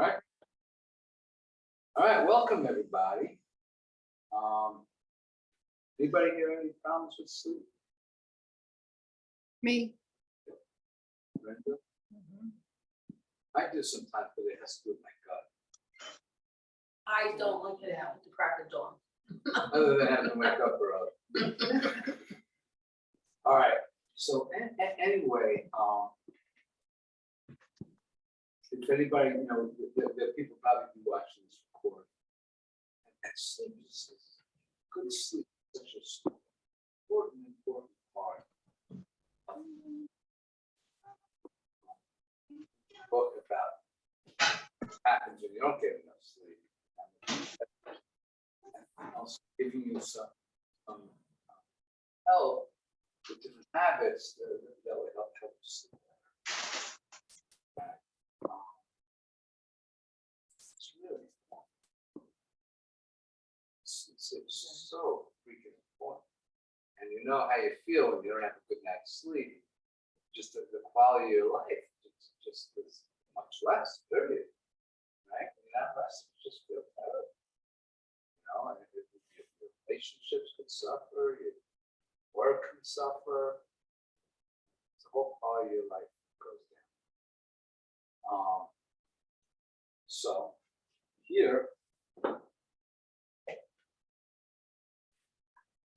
right. All right, welcome everybody. Anybody hear any problems with sleep? Me. Brenda? I do sometimes, but it has to do with my gut. I don't like it out with the crack of dawn. Other than having to wake up early. All right, so anyway, if anybody, there are people probably be watching this record. And sleep is good sleep, is such a important part. Book about what happens when you don't get enough sleep. And also giving you some help with different habits that will help you sleep better. It's really important. It's so freaking important. And you know how you feel when you don't have a good night's sleep. Just the quality of your life just is much less, period. Right? When you're not rested, you just feel better. And your relationships could suffer, your work can suffer. The whole quality of your life goes down. So here,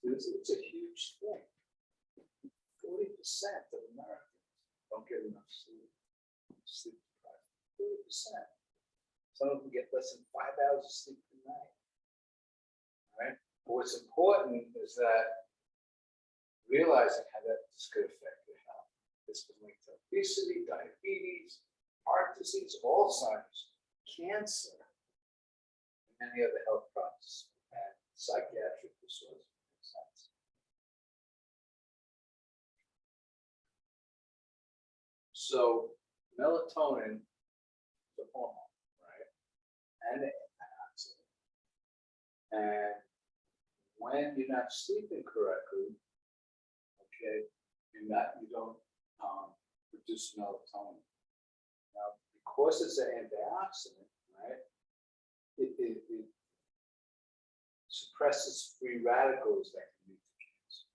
it's a huge thing. 40% of Americans don't get enough sleep. Sleep deprived. 40%. Some of them get less than 5 hours of sleep per night. All right. But what's important is that realizing how that this could affect your health. This can link to obesity, diabetes, heart disease, Alzheimer's, cancer, and many other health problems and psychiatric disorders. Makes sense. So melatonin is a hormone, right? And an antioxidant. And when you're not sleeping correctly, okay, you don't produce melatonin. Now, because it's an antioxidant, right? It suppresses free radicals that can lead to cancer.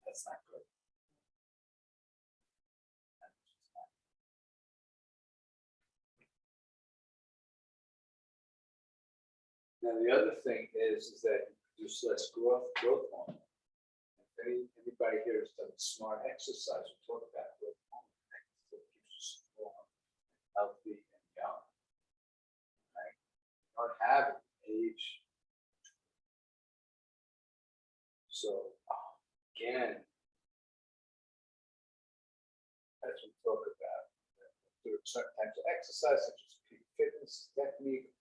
That's not good. Now the other thing is that you produce less growth hormone. If anybody here has done smart exercise, we talk about growth hormone that keeps you strong, healthy, and young. Right? You don't have an age. So again, as we talk about, there are certain types of exercise, such as peak fitness technique,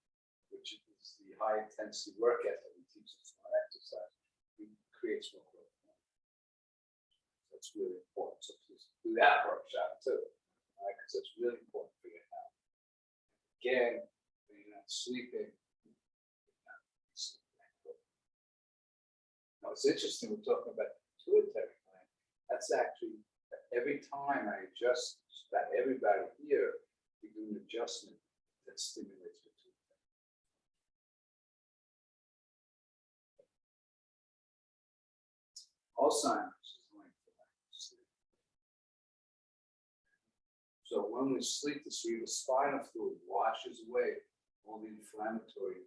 which is the high intensity work ethic we teach us on exercise, it creates more growth. That's really important. So please do that workshop too, right? Because it's really important for your health. Again, when you're not sleeping, you're not sleeping. Now it's interesting, we're talking about the pituitary gland. That's actually every time I adjust that everybody here, we do an adjustment that stimulates the pituitary. Alzheimer's is linked to lack of sleep. So when we sleep, the cerebrospinal fluid washes away all the inflammatory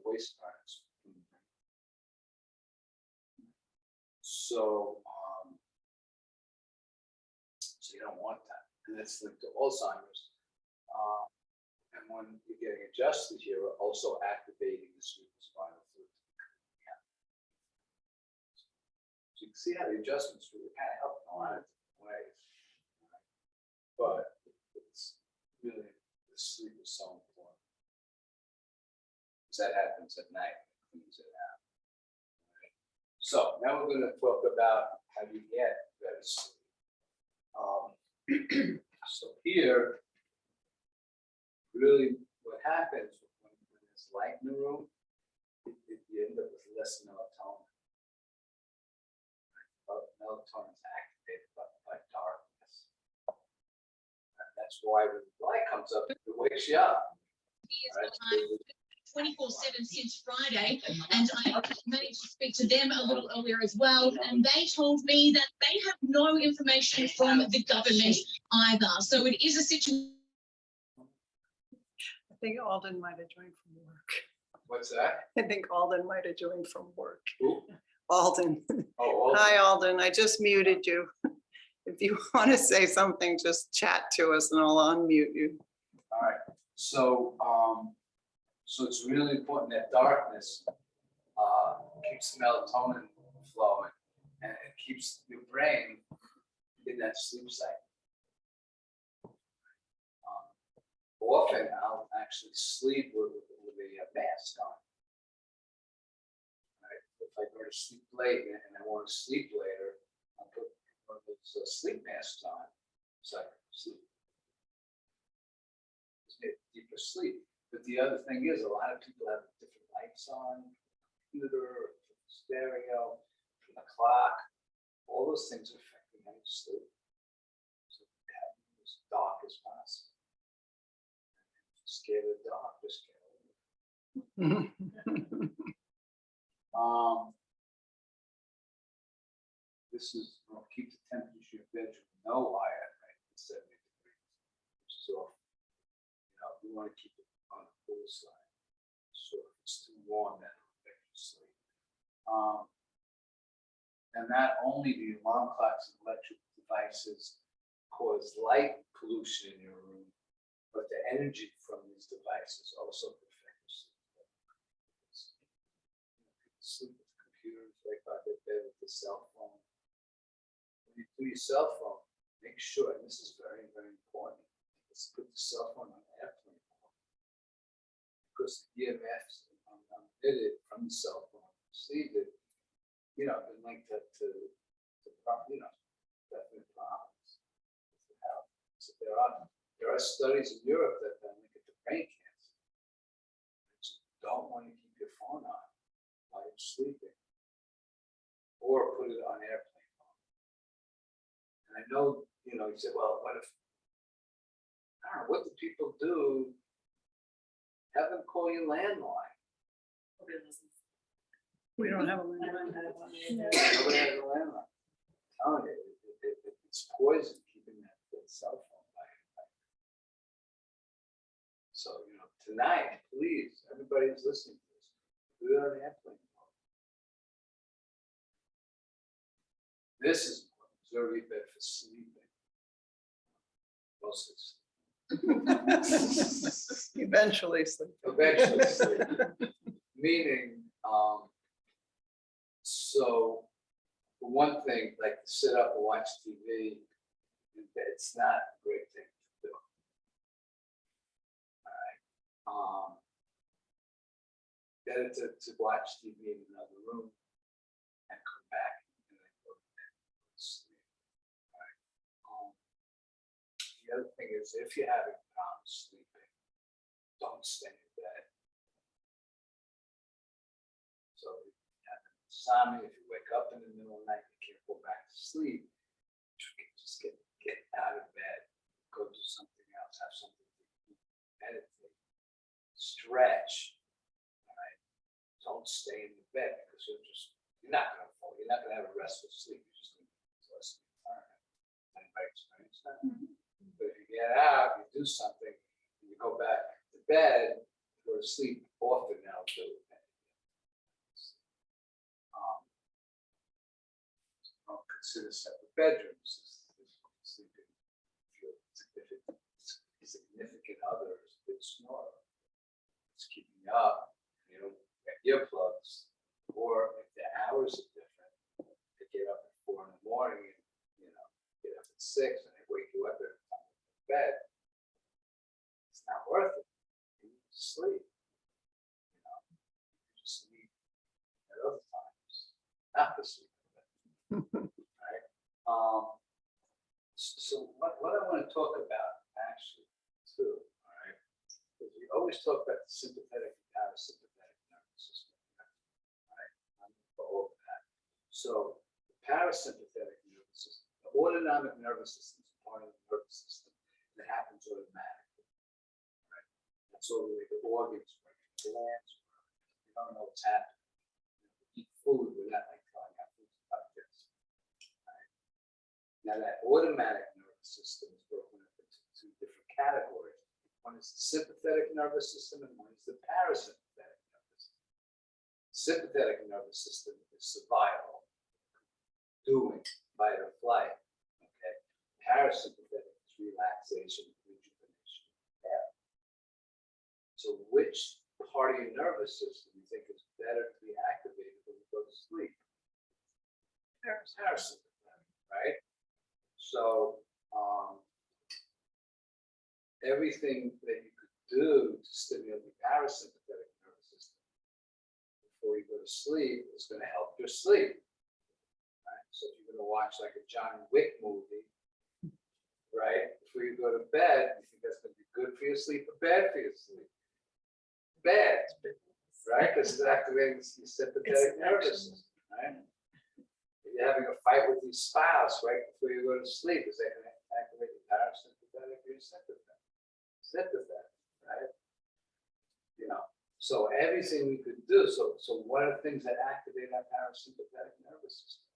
waste products from the brain. So you don't want that, and that's linked to Alzheimer's. And when you're getting adjusted here, we're also activating the cerebrospinal fluid. So you can see how the adjustments really kind of help in a lot of different ways. Right? But it's really, the sleep is so important. Because that happens at night, it cleans it out. Right? So now we're going to talk about how you get better sleep. So here, really what happens when there's light in the room, you end up with less melatonin. Melatonin is activated by darkness. That's why when the light comes up, it wakes you up. Right? 24/7 since Friday, and I managed to speak to them a little earlier as well, and they told me that they have no information from the government either. So it is a situation. I think Alden might have joined from work. What's that? I think Alden might have joined from work. Who? Alden. Oh, Hi, Alden. I just muted you. If you want to say something, just chat to us and I'll unmute you. all right. So, so it's really important that darkness keeps the melatonin flowing, and it keeps your brain in that sleep cycle. Often I'll actually sleep with a mask on. Right? If I go to sleep late and I want to sleep later, I'll put one of those sleep masks on so I can sleep. Just get deeper sleep. But the other thing is, a lot of people have different lights on, computer, stereo, the clock. All those things are affecting how you sleep. So have it as dark as possible. Scared of the dark, just this is keep the temperature of your bedroom no higher than 70 degrees, which is off. We want to keep it on the cool side. So if it's too warm, then it'll affect your sleep. And not only the alarm clocks and electric devices cause light pollution in your room, but the energy from these devices also affect your sleep. People sleep with computers, wake up in bed with the cell phone. When you do your cell phone, make sure, and this is very, very important, let's put the cell phone on airplane mode. Because the EMFs emitted from the cell phone, received it, been linked up to definite problems with health. So there are studies in Europe that link it to brain cancer. So you don't want to keep your phone on while you're sleeping, or put it on airplane mode. And I know, you say, well, what if, I don't know, what do people do? Have them call your landline. We don't have a landline. Nobody has a landline. I'm telling you, it's poison keeping that cell phone by your life. So, tonight, please, everybody who's listening to this, do it on airplane mode. This is very bad for sleeping. Mostly sleep. Eventually sleep. Eventually sleep. Meaning, so for one thing, like to sit up and watch TV, it's not a great thing to do. All right. Better to watch TV in another room and come back and then go to bed and sleep. All right. The other thing is, if you're having problems sleeping, don't stay in bed. So if you have insomnia, if you wake up in the middle of the night, you can't go back to sleep, you can just get out of bed, go do something else, have something to eat, meditate, stretch. All right. Don't stay in the bed because you're not gonna fall. You're not gonna have a restful sleep. You're just gonna be less tired. Anybody experience that? But if you get out, you do something, and you go back to bed, go to sleep often now too. Consider separate bedrooms. Sleeping if your significant other is a big snorer. It's keeping you up. You don't get earplugs, or if the hours are different, they get up at 4 in the morning and get up at 6 and they wake you up at the time of bed. It's not worth it. You need to sleep. You just need at other times, not to sleep. So what I want to talk about actually too, all right, is we always talk about the sympathetic and parasympathetic nervous system, all right, for all of that. So the parasympathetic nervous system, the autonomic nervous system is part of the nervous system that happens automatically. Right? That's all the way the organs work, the glands work. You don't know what's happening. You eat food without like telling how food's like this. Right? Now that automatic nervous system is broken up into two different categories. One is the sympathetic nervous system and one is the parasympathetic nervous system. Sympathetic nervous system is survival, doing, fight or flight. Okay. Parasympathetic is relaxation, rejuvenation, health. So which part of your nervous system you think is better to be activated when you go to sleep? Parasympathetic, right? So everything that you could do to stimulate the parasympathetic nervous system before you go to sleep is going to help your sleep. Right? So if you're going to watch like a John Wick movie, right, before you go to bed, you think that's going to be good for your sleep or bad for your sleep? Bad, right? Because it's activating the sympathetic nervous system, right? If you're having a fight with your spouse right before you go to sleep, is that going to activate the parasympathetic or your sympathetic? Sympathetic, right? You know, so everything we could do. So what are the things that activate our parasympathetic nervous system?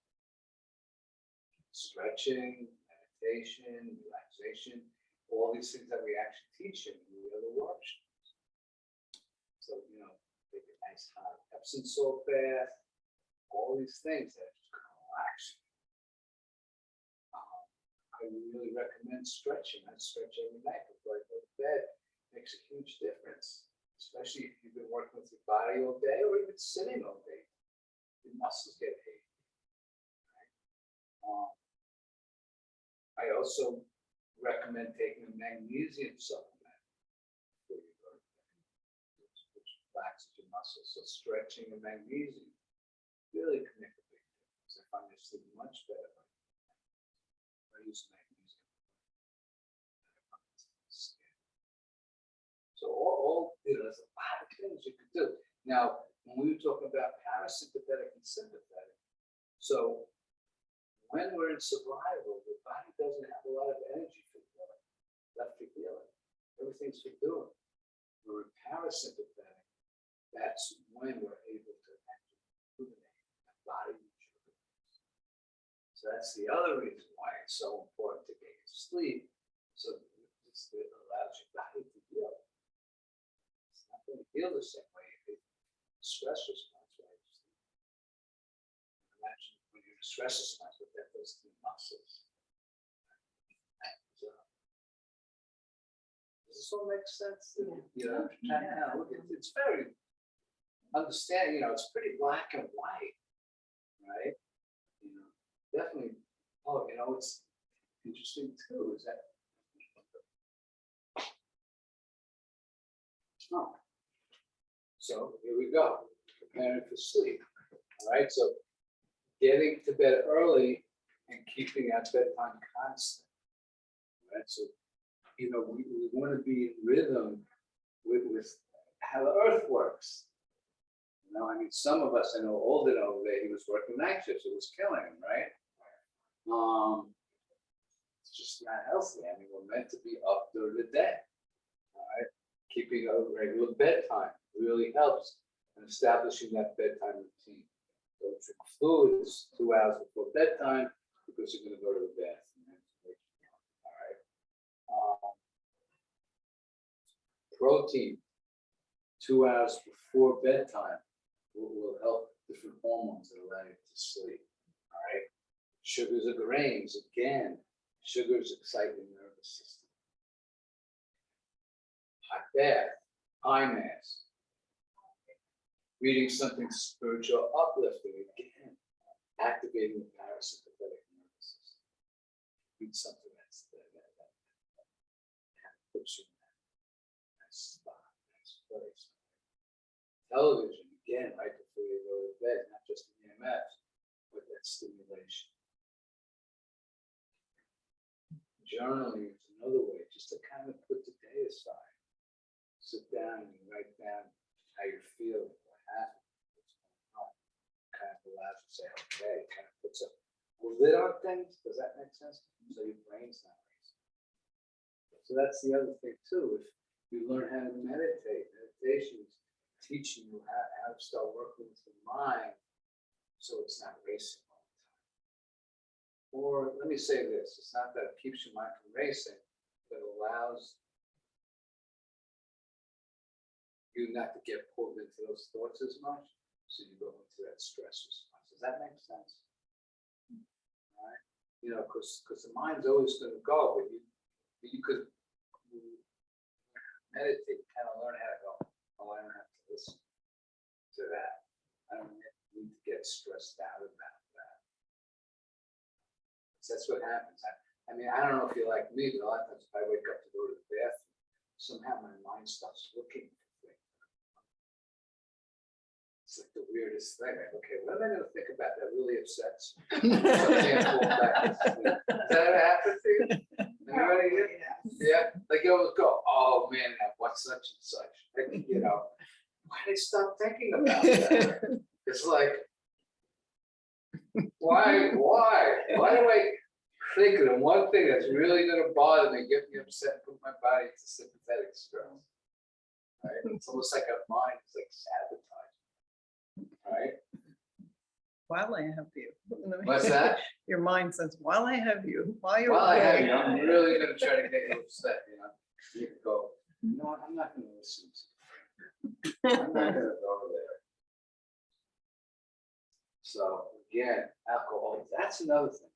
Stretching, meditation, relaxation, all these things that we actually teach in the other workshops. So, you know, take a nice hot Epsom salt bath, all these things that just kind of relax you. I really recommend stretching. I stretch every night before I go to bed. Makes a huge difference, especially if you've been working with your body all day or even sitting all day. Your muscles get achy. Right? I also recommend taking a magnesium supplement before you go to bed, which relaxes your muscles. So stretching and magnesium really can make a big difference. I find I sleep much better. I use magnesium. So all you know, there's a lot of things you could do. Now, when we were talking about parasympathetic and sympathetic, so when we're in survival, the body doesn't have a lot of energy for healing, left for healing. Everything's for doing. When we're parasympathetic, that's when we're able to actually rejuvenate the body. So that's the other reason why it's so important to get sleep. So it allows your body to heal. It's not going to heal the same way if you stress response, right? Imagine when you're in a stress response, what that does to your muscles. Does this all make sense? You know, it's very understanding, you know, it's pretty black and white, right? You know, definitely. Oh, you know, it's interesting too, is that so here we go, preparing for sleep. All right, so getting to bed early and keeping our bedtime constant. All right, so you know, we want to be in rhythm with how the earth works. You know, I mean, some of us, I know Alden over there, he was working night shifts, it was killing him, right? It's just not healthy. I mean, we're meant to be up during the day. All right, keeping a regular bedtime really helps in establishing that bedtime routine. Don't drink fluids 2 hours before bedtime because you're going to go to the bathroom. All right. Protein 2 hours before bedtime will help different hormones that allow you to sleep. All right. Sugars or grains, again, sugars excite the nervous system. Hot bath, eye mask, reading something spiritual, uplifting, again, activating the parasympathetic nervous system. Read something that puts you in that spot, that place. Television, again, right before you go to bed, not just the EMF, but that stimulation. Journaling is another way, just to kind of put the day aside. Sit down and write down how you're feeling, what happened, what's going on. Kind of allows you to say, okay, kind of puts a lid on things. Does that make sense? So your brain's not racing. So that's the other thing too, if you learn how to meditate, meditation is teaching you how to start working with the mind, so it's not racing all the time. Or let me say this, it's not that it keeps your mind from racing, but allows you not to get pulled into those thoughts as much, so you go into that stress response. Does that make sense? All right, you know, because the mind's always going to go, but you could meditate, kind of learn how to go. Oh, I don't have to listen to that. I don't need to get stressed out about that. So that's what happens. I mean, I don't know if you're like me, but a lot of times if I wake up to go to the bathroom, somehow my mind starts looking for things. It's like the weirdest thing. Like, okay, what am I going to think about that really upsets me? So I can't fall back to sleep. Does that ever happen to you? Anybody here? Yeah, like you always go, oh man, what's such and such? Like, you know, why did I stop thinking about that? It's like, why do I think of the one thing that's really gonna bother me, get me upset, put my body into sympathetic stress? Right? It's almost like our mind is like sabotaging. Right? While I have you. What's that? Your mind says, while I have you, while you're. Well, I have you. away." I'm really gonna try to get you upset, you know? You can go, you know what, I'm not gonna listen to you. I'm not gonna go there. So again, alcohol, that's another thing.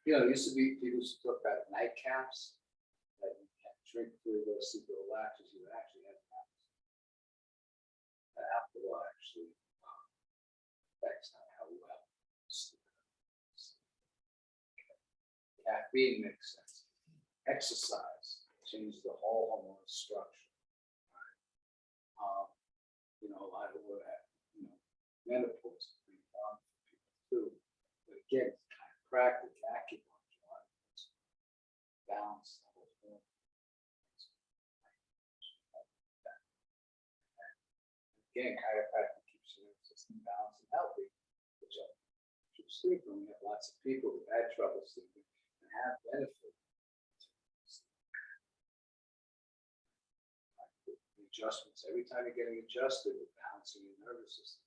You know, there used to be people used to talk about nightcaps, that you can't drink through those sleep relaxers, you actually have naps. And alcohol actually affects how well sleep. Caffeine makes sense. Exercise changes the whole hormonal structure. Right? You know, a lot of what you know, menopause can be done for people too. But again, it's kind of practice, acupuncture, balance the whole thing. Again, chiropractic keeps your nervous system balanced and healthy, which you sleep. And we have lots of people who had trouble sleeping and have benefit. The adjustments, every time you're getting adjusted, you're balancing your nervous system.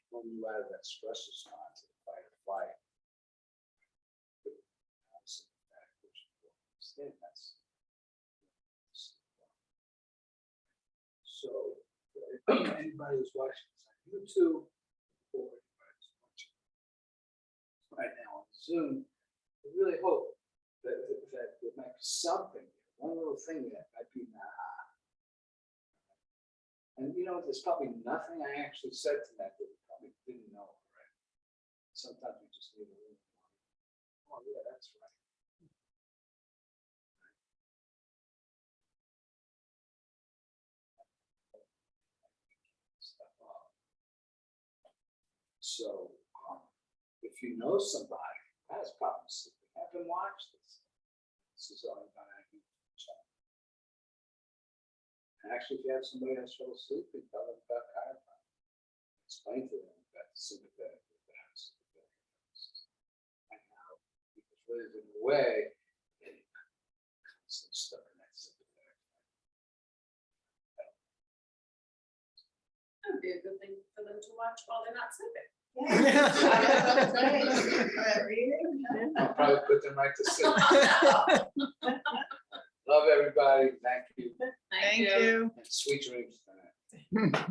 Pulling you out of that stress response of fight or flight. So, anybody who's watching this on YouTube or anybody who's watching right now on Zoom, I really hope that there might be something, one little thing that might be an aha. And you know, there's probably nothing I actually said to that we probably didn't know already. Sometimes we just need a little more. Oh yeah, that's right. So, if you know somebody who has problems sleeping, have them watch this. This is all about our human chat. And actually, if you have somebody who has trouble sleeping, tell them about chiropractic. Explain to them about the sympathetic, the parasympathetic nervous system, and how, because really in a way, it constantly stuck in that sympathetic. That would be a good thing for them to watch while they're not sleeping. I'll probably put them right to sleep. Love everybody. Thank you. Thank you. And sweet dreams tonight.